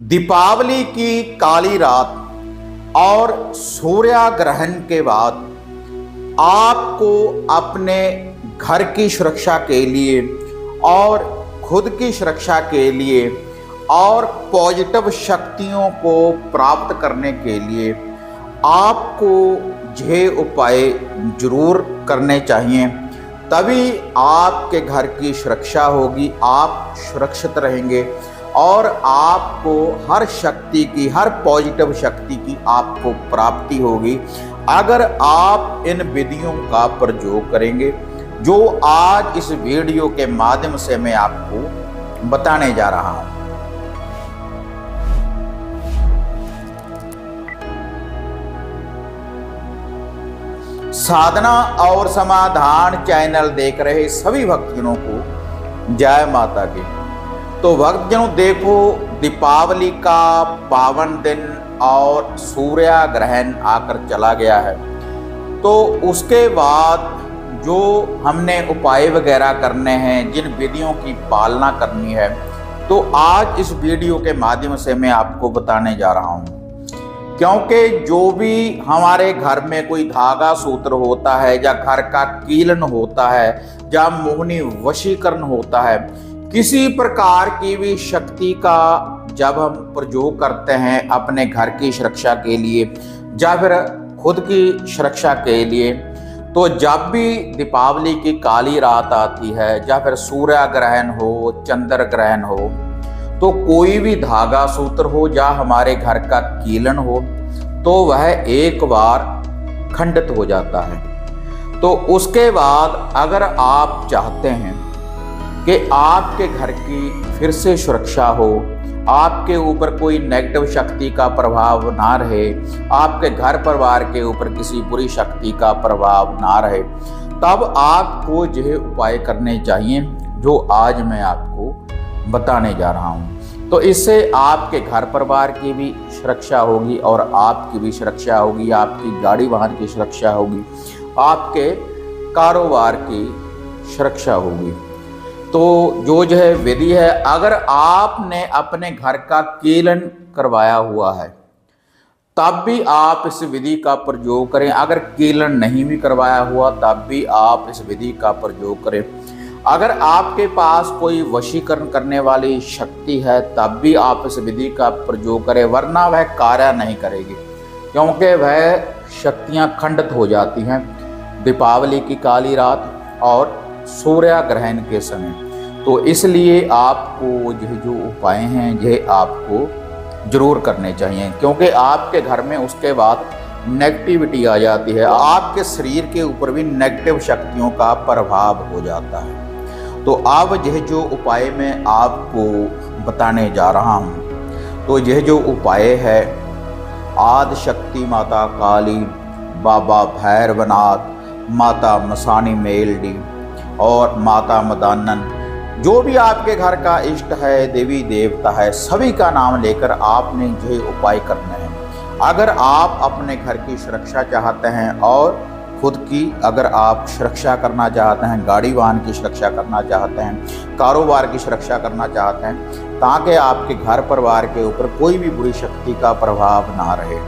दीपावली की काली रात और सूर्य ग्रहण के बाद आपको अपने घर की सुरक्षा के लिए और खुद की सुरक्षा के लिए और पॉजिटिव शक्तियों को प्राप्त करने के लिए आपको यह उपाय जरूर करने चाहिए। तभी आपके घर की सुरक्षा होगी, आप सुरक्षित रहेंगे और आपको हर शक्ति की, हर पॉजिटिव शक्ति की आपको प्राप्ति होगी अगर आप इन विधियों का प्रयोग करेंगे, जो आज इस वीडियो के माध्यम से मैं आपको बताने जा रहा हूं। साधना और समाधान चैनल देख रहे सभी भक्तजनों को जय माता की। तो भक्तजनों देखो, दीपावली का पावन दिन और सूर्य ग्रहण आकर चला गया है, तो उसके बाद जो हमने उपाय वगैरह करने हैं, जिन विधियों की पालना करनी है, तो आज इस वीडियो के माध्यम से मैं आपको बताने जा रहा हूं। क्योंकि जो भी हमारे घर में कोई धागा सूत्र होता है, या घर का कीलन होता है, या मोहनी वशीकरण होता है, किसी प्रकार की भी शक्ति का जब हम प्रयोग करते हैं अपने घर की सुरक्षा के लिए या फिर खुद की सुरक्षा के लिए, तो जब भी दीपावली की काली रात आती है या फिर सूर्य ग्रहण हो, चंद्र ग्रहण हो, तो कोई भी धागा सूत्र हो या हमारे घर का कीलन हो, तो वह एक बार खंडित हो जाता है। तो उसके बाद अगर आप चाहते हैं कि आपके घर की फिर से सुरक्षा हो, आपके ऊपर कोई नेगेटिव शक्ति का प्रभाव ना रहे, आपके घर परिवार के ऊपर किसी बुरी शक्ति का प्रभाव ना रहे, तब आपको यह उपाय करने चाहिए जो आज मैं आपको बताने जा रहा हूं। तो इससे आपके घर परिवार की भी सुरक्षा होगी और आपकी भी सुरक्षा होगी, आपकी गाड़ी वाहन की सुरक्षा होगी, आपके कारोबार की सुरक्षा होगी। तो जो है विधि है, अगर आपने अपने घर का कीलन करवाया हुआ है तब भी आप इस विधि का प्रयोग करें। अगर कीलन नहीं भी करवाया हुआ तब भी आप इस विधि का प्रयोग करें। अगर आपके पास कोई वशीकरण करने वाली शक्ति है तब भी आप इस विधि का प्रयोग करें, वरना वह कार्य नहीं करेगी, क्योंकि वह शक्तियां खंडित हो जाती हैं दीपावली की काली रात और सूर्य ग्रहण के समय। तो इसलिए आपको यह जो उपाय हैं यह आपको जरूर करने चाहिए, क्योंकि आपके घर में उसके बाद नेगेटिविटी आ जाती है, आपके शरीर के ऊपर भी नेगेटिव शक्तियों का प्रभाव हो जाता है। तो अब यह जो उपाय मैं आपको बताने जा रहा हूँ, तो यह जो उपाय है, आदि शक्ति माता काली, बाबा भैरवनाथ, माता मसानी मेलडी और माता मदानन, जो भी आपके घर का इष्ट है, देवी देवता है, सभी का नाम लेकर आपने यह उपाय करने हैं। अगर आप अपने घर की सुरक्षा चाहते हैं और खुद की अगर आप सुरक्षा करना चाहते हैं, गाड़ी वाहन की सुरक्षा करना चाहते हैं, कारोबार की सुरक्षा करना चाहते हैं, ताकि आपके घर परिवार के ऊपर कोई भी बुरी शक्ति का प्रभाव ना रहे,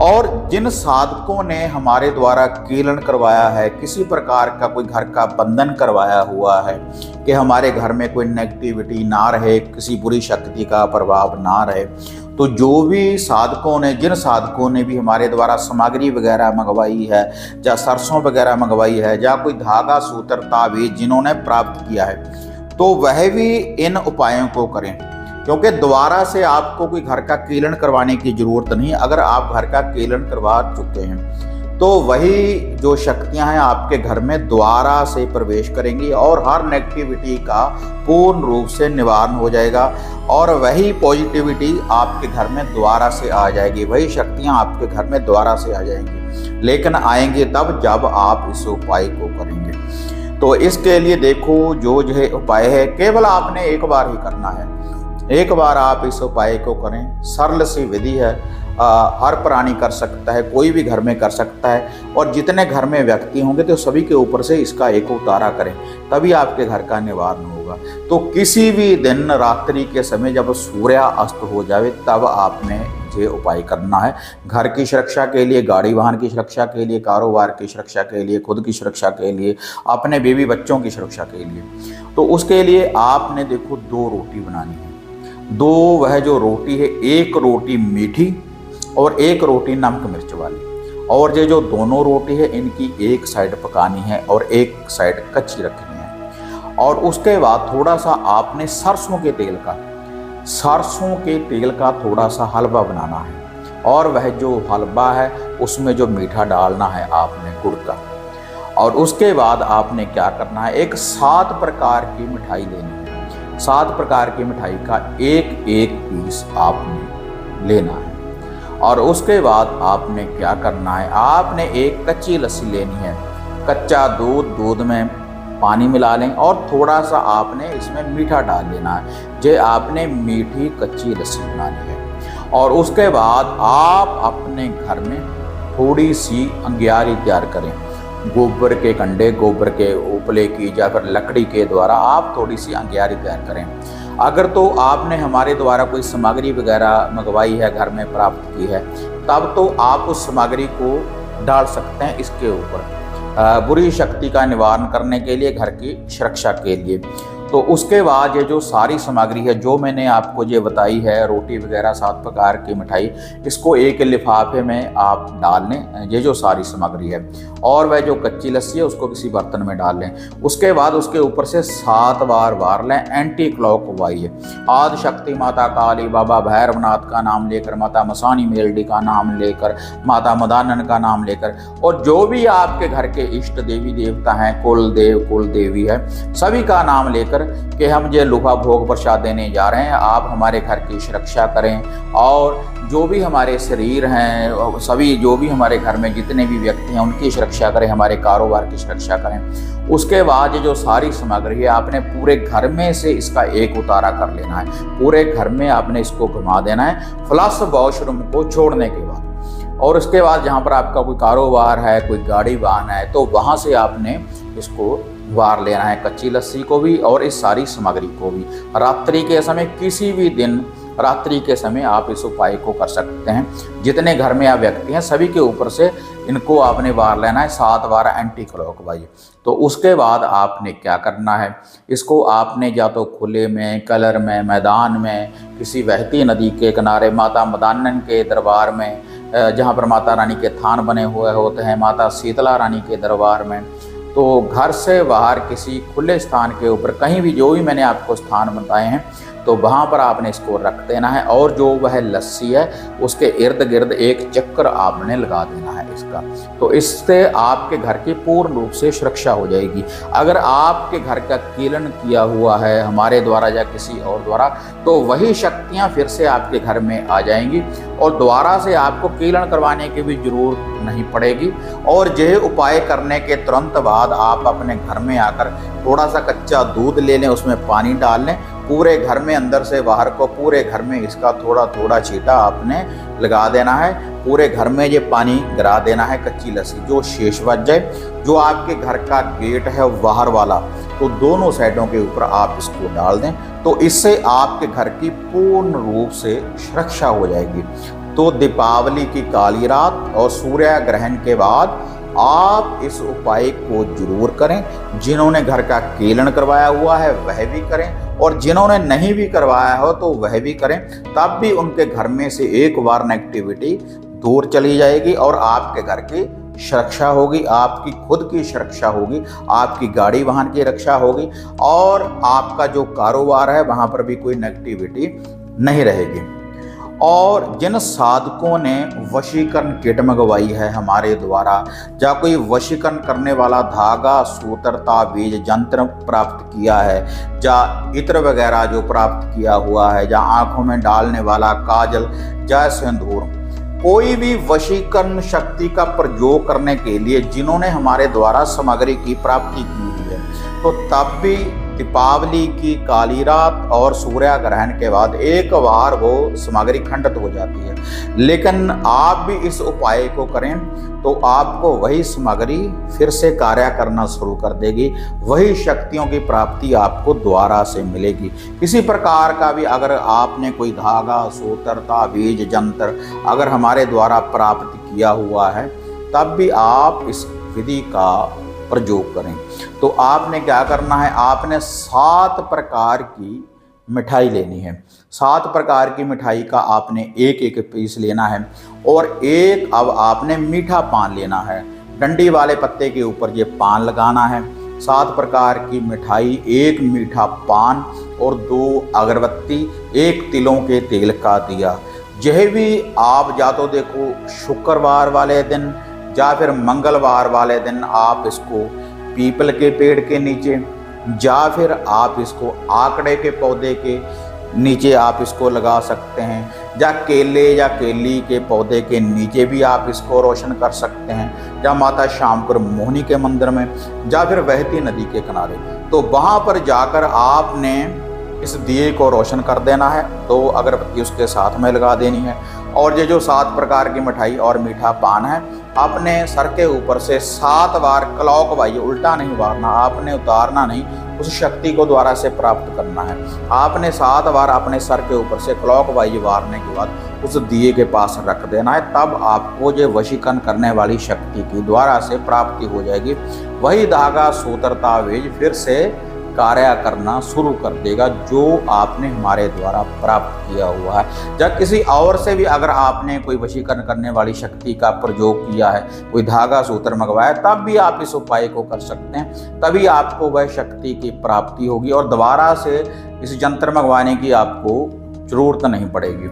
और जिन साधकों ने हमारे द्वारा कीलन करवाया है, किसी प्रकार का कोई घर का बंधन करवाया हुआ है कि हमारे घर में कोई नेगेटिविटी ना रहे, किसी बुरी शक्ति का प्रभाव ना रहे, तो जो भी साधकों ने, जिन साधकों ने भी हमारे द्वारा सामग्री वगैरह मंगवाई है, या सरसों वगैरह मंगवाई है, या कोई धागा सूत्र ताबीज जिन्होंने प्राप्त किया है, तो वह भी इन उपायों को करें, क्योंकि दोबारा से आपको कोई घर का कीलन करवाने की जरूरत नहीं। अगर आप घर का कीलन करवा चुके हैं तो वही जो शक्तियां हैं आपके घर में दोबारा से प्रवेश करेंगी और हर नेगेटिविटी का पूर्ण रूप से निवारण हो जाएगा, और वही पॉजिटिविटी आपके घर में दोबारा से आ जाएगी, वही शक्तियां आपके घर में दोबारा से आ जाएंगी, लेकिन आएंगे तब जब आप इस उपाय को करेंगे। तो इसके लिए देखो, जो है उपाय है, केवल आपने एक बार ही करना है, एक बार आप इस उपाय को करें। सरल सी विधि है, हर प्राणी कर सकता है, कोई भी घर में कर सकता है, और जितने घर में व्यक्ति होंगे तो सभी के ऊपर से इसका एक उतारा करें, तभी आपके घर का निवारण होगा। होगा। तो किसी भी दिन रात्रि के समय जब सूर्य अस्त हो जाए तब आपने ये उपाय करना है। घर की सुरक्षा के लिए, गाड़ी वाहन की सुरक्षा के लिए, कारोबार की सुरक्षा के लिए, खुद की सुरक्षा के लिए, अपने बीवी बच्चों की सुरक्षा के लिए। तो उसके लिए आपने देखो 2 रोटी बनानी है। 2 वह जो रोटी है, एक रोटी मीठी और एक रोटी नमक मिर्च वाली। और ये जो दोनों रोटी है इनकी एक साइड पकानी है और एक साइड कच्ची रखनी है। और उसके बाद थोड़ा सा आपने सरसों के तेल का थोड़ा सा हलवा बनाना है। और वह जो हलवा है उसमें जो मीठा डालना है आपने गुड़ का। और उसके बाद आपने क्या करना है, एक 7 प्रकार की मिठाई लेनी है। 7 प्रकार की मिठाई का एक एक पीस आपने लेना है। और उसके बाद आपने क्या करना है, आपने एक कच्ची लस्सी लेनी है। कच्चा दूध में पानी मिला लें और थोड़ा सा आपने इसमें मीठा डाल लेना है। जे आपने मीठी कच्ची लस्सी बनानी है। और उसके बाद आप अपने घर में थोड़ी सी अंगियारी तैयार करें। गोबर के कंडे, गोबर के उपले की या फिर लकड़ी के द्वारा आप थोड़ी सी अंगियारी तैयार करें। अगर तो आपने हमारे द्वारा कोई सामग्री वगैरह मंगवाई है, घर में प्राप्त की है, तब तो आप उस सामग्री को डाल सकते हैं इसके ऊपर, बुरी शक्ति का निवारण करने के लिए, घर की सुरक्षा के लिए। तो उसके बाद ये जो सारी सामग्री है जो मैंने आपको ये बताई है, रोटी वगैरह 7 प्रकार की मिठाई, इसको एक लिफाफे में आप डाल लें, ये जो सारी सामग्री है। और वह जो कच्ची लस्सी है उसको किसी बर्तन में डाल लें। उसके बाद उसके ऊपर से 7 बार वार लें एंटी क्लॉकवाइज। आदि शक्ति माता काली, बाबा भैरवनाथ का नाम लेकर, माता मसानी मेलडी का नाम लेकर, माता मदानन का नाम लेकर, और जो भी आपके घर के इष्ट देवी देवता हैं, कुल देव कुल देवी है, सभी का नाम लेकर कि हम ये लुहा भोग प्रसाद देने जा रहे हैं। आप हमारे घर की सुरक्षा करें और जो भी हमारे शरीर हैं, सभी जो भी हमारे घर में जितने भी व्यक्ति हैं उनकी सुरक्षा करें, हमारे कारोबार की सुरक्षा करें। उसके बाद ये जो सारी सामग्री है आपने पूरे घर में से इसका एक उतारा कर लेना है। पूरे घर में आपने इसको घुमा देना है फ्लश वॉशरूम को छोड़ने के बाद। और उसके बाद जहाँ पर आपका कोई कारोबार है, कोई गाड़ी वाहन है, तो वहाँ से आपने इसको वार लेना है, कच्ची लस्सी को भी और इस सारी सामग्री को भी। रात्रि के समय, किसी भी दिन रात्रि के समय आप इस उपाय को कर सकते हैं। जितने घर में आप व्यक्ति हैं सभी के ऊपर से इनको आपने वार लेना है 7 बार एंटी क्लॉकवाइज। तो उसके बाद आपने क्या करना है, इसको आपने या तो खुले में, कलर में, मैदान में, किसी बहती नदी के किनारे, माता मदानन के दरबार में, जहाँ पर माता रानी के थान बने हुए होते हैं, माता शीतला रानी के दरबार में, तो घर से बाहर किसी खुले स्थान के ऊपर कहीं भी, जो भी मैंने आपको स्थान बताए हैं, तो वहाँ पर आपने इसको रख देना है। और जो वह लस्सी है उसके इर्द गिर्द एक चक्कर आपने लगा देना है इसका। तो इससे आपके घर की पूर्ण रूप से सुरक्षा हो जाएगी। अगर आपके घर का कीलन किया हुआ है हमारे द्वारा या किसी और द्वारा, तो वही शक्तियाँ फिर से आपके घर में आ जाएंगी और दोबारा से आपको कीलन करवाने की भी जरूरत नहीं पड़ेगी। और यह उपाय करने के तुरंत बाद आप अपने घर में आकर थोड़ा सा कच्चा दूध ले लें, उसमें पानी डाल लें, पूरे घर में अंदर से बाहर को पूरे घर में इसका थोड़ा थोड़ा छींटा आपने लगा देना है। पूरे घर में ये पानी गिरा देना है, कच्ची लस्सी जो शेष बच जाए। जो आपके घर का गेट है बाहर वाला, तो दोनों साइडों के ऊपर आप इसको डाल दें। तो इससे आपके घर की पूर्ण रूप से सुरक्षा हो जाएगी। तो दीपावली की काली रात और सूर्य ग्रहण के बाद आप इस उपाय को जरूर करें। जिन्होंने घर का कीलन करवाया हुआ है वह भी करें, और जिन्होंने नहीं भी करवाया हो तो वह भी करें। तब भी उनके घर में से एक बार नेगेटिविटी दूर चली जाएगी और आपके घर की सुरक्षा होगी, आपकी खुद की सुरक्षा होगी, आपकी गाड़ी वाहन की रक्षा होगी, और आपका जो कारोबार है वहाँ पर भी कोई नेगेटिविटी नहीं रहेगी। और जिन साधकों ने वशीकरण किट मंगवाई है हमारे द्वारा, या कोई वशीकरण करने वाला धागा, सूत्र, ताबीज, यंत्र प्राप्त किया है, या इत्र वगैरह जो प्राप्त किया हुआ है, या आंखों में डालने वाला काजल, या सिंदूर, कोई भी वशीकरण शक्ति का प्रयोग करने के लिए जिन्होंने हमारे द्वारा सामग्री की प्राप्ति की हुई है, तो तब भी दीपावली की काली रात और सूर्य ग्रहण के बाद एक बार वो सामग्री खंडित हो जाती है, लेकिन आप भी इस उपाय को करें तो आपको वही सामग्री फिर से कार्य करना शुरू कर देगी, वही शक्तियों की प्राप्ति आपको दोबारा से मिलेगी। किसी प्रकार का भी अगर आपने कोई धागा, सूत्र, ताबीज, जंत्र अगर हमारे द्वारा प्राप्त किया हुआ है, तब भी आप इस विधि का प्रयोग करें। तो आपने क्या करना है, आपने 7 प्रकार की मिठाई लेनी है। 7 प्रकार की मिठाई का आपने एक एक पीस लेना है और एक अब आपने मीठा पान लेना है। डंडी वाले पत्ते के ऊपर ये पान लगाना है। 7 प्रकार की मिठाई, एक मीठा पान और 2 अगरबत्ती, 1 तिलों के तेल का दिया। यह भी आप या तो देखो शुक्रवार वाले दिन या फिर मंगलवार वाले दिन आप इसको पीपल के पेड़ के नीचे या फिर आप इसको आकड़े के पौधे के नीचे आप इसको लगा सकते हैं, या केले या केली के पौधे के नीचे भी आप इसको रोशन कर सकते हैं, या माता श्यामपुर मोहिनी के मंदिर में, या फिर बहती नदी के किनारे। तो वहाँ पर जाकर आपने इस दिए को रोशन कर देना है। तो अगरबत्ती उसके साथ में लगा देनी है और ये जो 7 प्रकार की मिठाई और मीठा पान है, अपने सर के ऊपर से 7 बार क्लॉकवाइज, उल्टा नहीं मारना, आपने उतारना नहीं, उस शक्ति को द्वारा से प्राप्त करना है। आपने 7 बार अपने सर के ऊपर से क्लॉकवाइज मारने के बाद उस दिए के पास रख देना है, तब आपको ये वशीकरण करने वाली शक्ति की द्वारा से प्राप्ति हो जाएगी। वही धागा, सूत्र, ताबीज फिर से कार्य करना शुरू कर देगा जो आपने हमारे द्वारा प्राप्त किया हुआ है। जब किसी और से भी अगर आपने कोई वशीकरण करने वाली शक्ति का प्रयोग किया है, कोई धागा सूत्र मंगवाया, तब भी आप इस उपाय को कर सकते हैं, तभी आपको वह शक्ति की प्राप्ति होगी और दोबारा से इस यंत्र मंगवाने की आपको जरूरत नहीं पड़ेगी।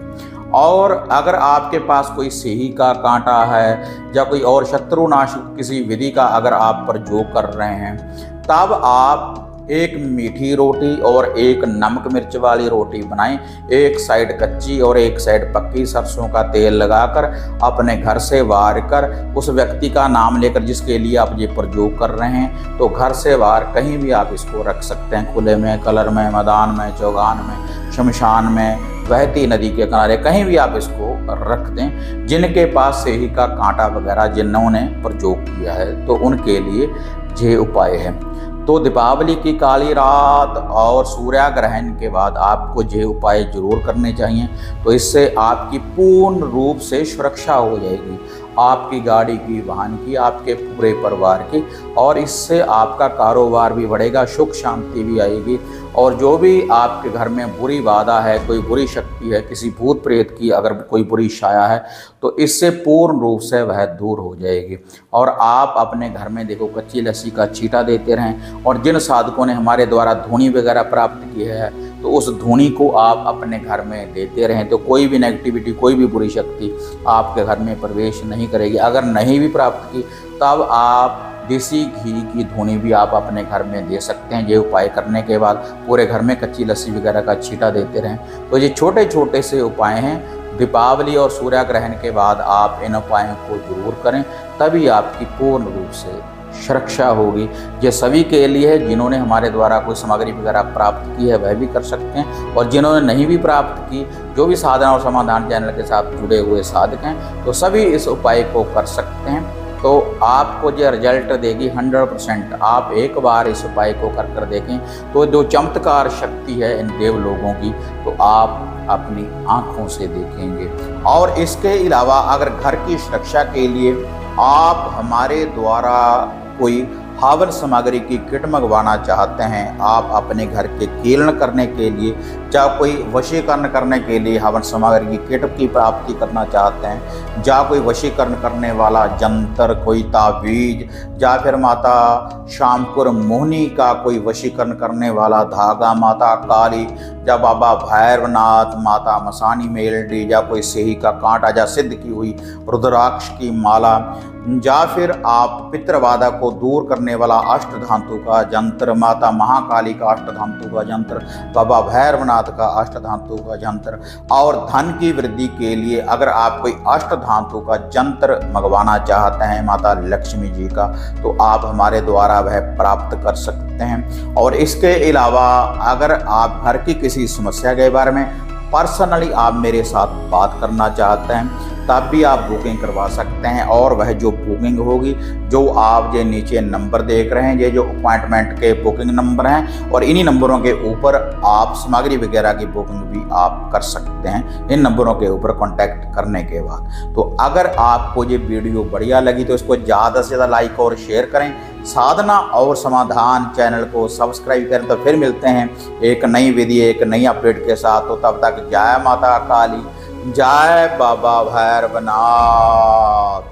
और अगर आपके पास कोई सेही का कांटा है या कोई और शत्रुनाशक किसी विधि का अगर आप प्रयोग कर रहे हैं, तब आप एक मीठी रोटी और एक नमक मिर्च वाली रोटी बनाएं। एक साइड कच्ची और एक साइड पक्की सरसों का तेल लगाकर अपने घर से बाहर कर उस व्यक्ति का नाम लेकर जिसके लिए आप ये प्रयोग कर रहे हैं, तो घर से बाहर कहीं भी आप इसको रख सकते हैं, खुले में, कलर में, मैदान में, चौगान में, शमशान में, बहती नदी के किनारे, कहीं भी आप इसको रख दें। जिनके पास सेही का कांटा वगैरह जिन्होंने प्रयोग किया है, तो उनके लिए ये उपाय है। तो दीपावली की काली रात और सूर्य ग्रहण के बाद आपको ये उपाय जरूर करने चाहिए। तो इससे आपकी पूर्ण रूप से सुरक्षा हो जाएगी, आपकी गाड़ी की, वाहन की, आपके पूरे परिवार की, और इससे आपका कारोबार भी बढ़ेगा, सुख शांति भी आएगी। और जो भी आपके घर में बुरी बाधा है, कोई बुरी शक्ति है, किसी भूत प्रेत की अगर कोई बुरी छाया है, तो इससे पूर्ण रूप से वह दूर हो जाएगी। और आप अपने घर में देखो कच्ची लस्सी का छींटा देते रहें, और जिन साधकों ने हमारे द्वारा धूनी वगैरह प्राप्त की है, तो उस धूनी को आप अपने घर में देते रहें, तो कोई भी नेगेटिविटी, कोई भी बुरी शक्ति आपके घर में प्रवेश नहीं करेगी। अगर नहीं भी प्राप्त की, तब आप देसी घी की धूनी भी आप अपने घर में दे सकते हैं। ये उपाय करने के बाद पूरे घर में कच्ची लस्सी वगैरह का छींटा देते रहें। तो ये छोटे छोटे से उपाय हैं। दीपावली और सूर्य ग्रहण के बाद आप इन उपायों को जरूर करें, तभी आपकी पूर्ण रूप से सुरक्षा होगी। ये सभी के लिए है, जिन्होंने हमारे द्वारा कोई सामग्री वगैरह प्राप्त की है वह भी कर सकते हैं, और जिन्होंने नहीं भी प्राप्त की, जो भी साधना और समाधान चैनल के साथ जुड़े हुए साधक हैं, तो सभी इस उपाय को कर सकते हैं। तो आपको जो रिजल्ट देगी 100%। आप एक बार इस उपाय को कर कर देखें, तो जो चमत्कार शक्ति है इन देव लोगों की, तो आप अपनी आँखों से देखेंगे। और इसके अलावा अगर घर की सुरक्षा के लिए आप हमारे द्वारा कोई हवन सामग्री की किट मंगवाना चाहते हैं, आप अपने घर के कीर्ण करने के लिए या कोई वशीकरण करने के लिए हवन सामग्री की किट की प्राप्ति करना चाहते हैं, या कोई वशीकरण करने वाला यंत्र, कोई ताबीज, या फिर माता श्यामपुर मोहिनी का कोई वशीकरण करने वाला धागा, माता काली या बाबा भैरवनाथ, माता मसानी मेलडी, या कोई सेही का कांटा, या सिद्ध की हुई रुद्राक्ष की माला, या फिर आप पितृबाधा को दूर करने करने वाला अष्टधातु का यंत्र, माता महाकाली का अष्टधातु का यंत्र, बाबा भैरवनाथ का अष्टधातु का यंत्र। और धन की वृद्धि के लिए अगर आप कोई अष्टधातु का यंत्र मंगवाना चाहते हैं माता लक्ष्मी जी का, तो आप हमारे द्वारा वह प्राप्त कर सकते हैं। और इसके अलावा अगर आप घर की किसी समस्या के बारे में पर्सनली आप मेरे साथ बात करना चाहते हैं, तब भी आप बुकिंग करवा सकते हैं। और वह जो बुकिंग होगी, जो आप ये नीचे नंबर देख रहे हैं, ये जो अपॉइंटमेंट के बुकिंग नंबर हैं, और इन्हीं नंबरों के ऊपर आप सामग्री वगैरह की बुकिंग भी आप कर सकते हैं, इन नंबरों के ऊपर कांटेक्ट करने के बाद। तो अगर आपको ये वीडियो बढ़िया लगी तो इसको ज़्यादा से ज़्यादा लाइक और शेयर करें। साधना और समाधान चैनल को सब्सक्राइब करें। तो फिर मिलते हैं एक नई विधि, एक नई अपडेट के साथ। तो तब तक जय माता काली, जय बाबा भैरवनाथ।